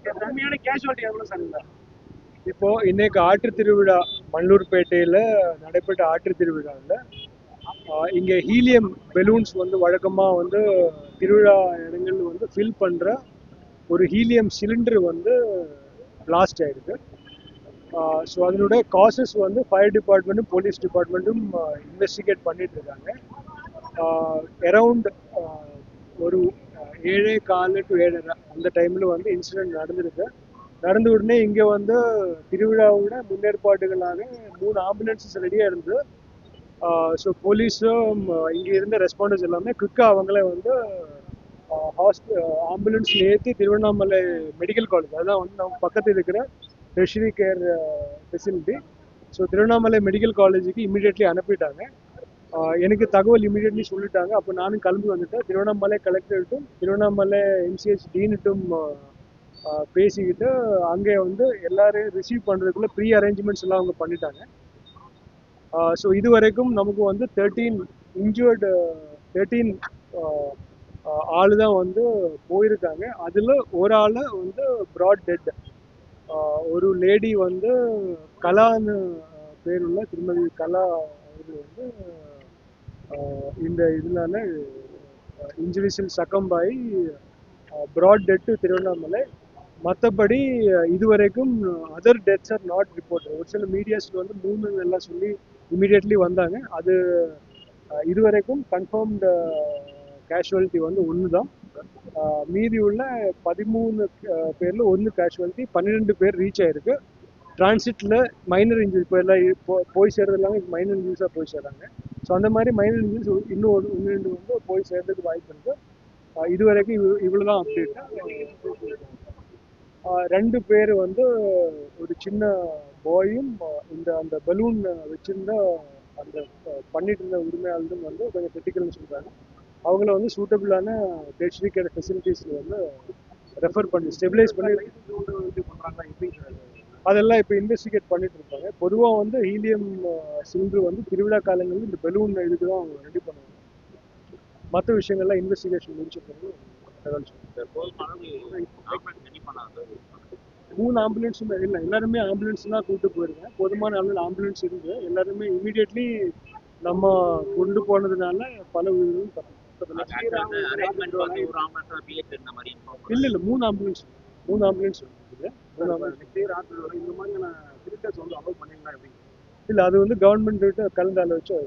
உண்மையான கேஷுவாலிட்டி எவ்வளோ சார் இல்லை? இப்போ இன்னைக்கு ஆற்று திருவிழா மல்லூர்பேட்டையில் நடைபெற்ற ஆற்று திருவிழாவில் இங்கே ஹீலியம் பெலூன்ஸ் வந்து வழக்கமாக வந்து திருவிழா இடங்கள் வந்து ஃபில் பண்ணுற ஒரு ஹீலியம் சிலிண்டர் வந்து பிளாஸ்ட் ஆயிருக்கு. ஸோ அதனுடைய காசஸ் வந்து ஃபயர் டிபார்ட்மெண்ட்டும் போலீஸ் டிபார்ட்மெண்ட்டும் இன்வெஸ்டிகேட் பண்ணிட்டு இருக்காங்க. அரவுண்ட் ஒரு 7:15 to 7:30 அந்த டைமில் வந்து இன்சிடென்ட் நடந்திருக்கு. நடந்த உடனே இங்கே வந்து திருவிழாவோட முன்னேற்பாடுகளாக 3 ஆம்புலன்ஸஸ் ரெடியாக இருந்தது. ஸோ போலீஸும் இங்கே இருந்த ரெஸ்பாண்டர்ஸ் எல்லாமே குயிக்காக அவங்களே வந்து ஆம்புலன்ஸ் ஏற்றி திருவண்ணாமலை மெடிக்கல் காலேஜ், அதான் வந்து நம்ம பக்கத்தில் இருக்கிற tertiary care facility, so Tiruvannamalai medical காலேஜுக்கு இமீடியட்லி அனுப்பிட்டாங்க. எனக்கு தகவல் இமீடியட்லி சொல்லிட்டாங்க. அப்போ நானும் கிளம்பி வந்துட்டேன். திருவண்ணாமலை கலெக்டர்கிட்டும் திருவண்ணாமலை எம்சிஹெச் டீனுட்டும் பேசிக்கிட்டு அங்கே வந்து எல்லாரையும் ரிசீவ் பண்ணுறதுக்குள்ள ப்ரீ அரேஞ்ச்மெண்ட்ஸ் எல்லாம் அவங்க பண்ணிட்டாங்க. ஸோ இது வரைக்கும் நமக்கு வந்து 13 இன்ஜூர்டு 13 ஆள் தான் வந்து போயிருக்காங்க. அதில் ஒரு ஆள் வந்து ப்ராட் டெட். ஒரு லேடி வந்து கலான்னு பேருள்ள திருமதி கலா அவர்கள் வந்து இந்த இதனால இன்ஜுரிஸில் சக்கம்பாய் ப்ராட் டெட் திருவண்ணாமலை. மற்றபடி இதுவரைக்கும் other deaths are not report. ஒரு சில மீடியாஸில் வந்து 3 எல்லாம் சொல்லி இமீடியட்லி வந்தாங்க. அது இதுவரைக்கும் கன்ஃபார்ம்டு கேஷுவாலிட்டி வந்து 1 தான். மீதி உள்ள 13 பேரில் 1 கேஷுவாலிட்டி, 12 பேர் ரீச் ஆயிருக்கு. டிரான்சிட்டில் மைனர் இன்ஜுரி இப்போ எல்லாம் போய் சேர்றது எல்லாமே மைனர் இன்ஜுரிஸாக போய் சேர்றாங்க. ஸோ அந்த மாதிரி மைனர் இன்ஜுரிஸ் இன்னும் 1-2 வந்து போய் சேர்றதுக்கு வாய்ப்பு இருக்குது. இது வரைக்கும் இவ்வளோ தான் அப்டேட்டு. 2 பேர் வந்து ஒரு சின்ன பாயும் அந்த பலூன் வச்சிருந்த அந்த பண்ணிட்டு இருந்த உரிமையாளரும் வந்து கொஞ்சம் கிரிட்டிக்கல்னு சொல்கிறாங்க. அவங்கள வந்து சூட்டபிளான டெர்ஷரி கேர் ஃபெசிலிட்டிஸில் வந்து ரெஃபர் பண்ணி ஸ்டெபிலைஸ் பண்ணி அதெல்லாம் இப்போ இன்வெஸ்டிகேட் பண்ணிட்டு இருக்காங்க. பொதுவாக வந்து ஹீலியம் சிலிண்டர் வந்து திருவிழா காலங்களில் இந்த பலூன் இதுக்கு தான் அவங்க ரெடி பண்ணுவாங்க. மற்ற விஷயங்கள்லாம் இன்வெஸ்டிகேஷன் முடிச்சிருக்காங்க. 3 ஆம்புலன்ஸுமே இல்லை, எல்லாருமே ஆம்புலன்ஸ் தான் கூப்பிட்டு போயிருக்கேன். போதுமான அளவில் ஆம்புலன்ஸ் இருந்து எல்லாருமே இமீடியட்லி நம்ம கொண்டு போனதுனால பல உயிர்களும் தப்பு. இல்லை 3 ஆம்புலன்ஸ் இருக்குது. இந்த மாதிரியான சிலிண்டர்ஸ் வந்து அலோவ் பண்ணீங்களா எப்படி? இல்லை, அது வந்து கவர்மெண்ட் கலந்து ஆலோசிச்சு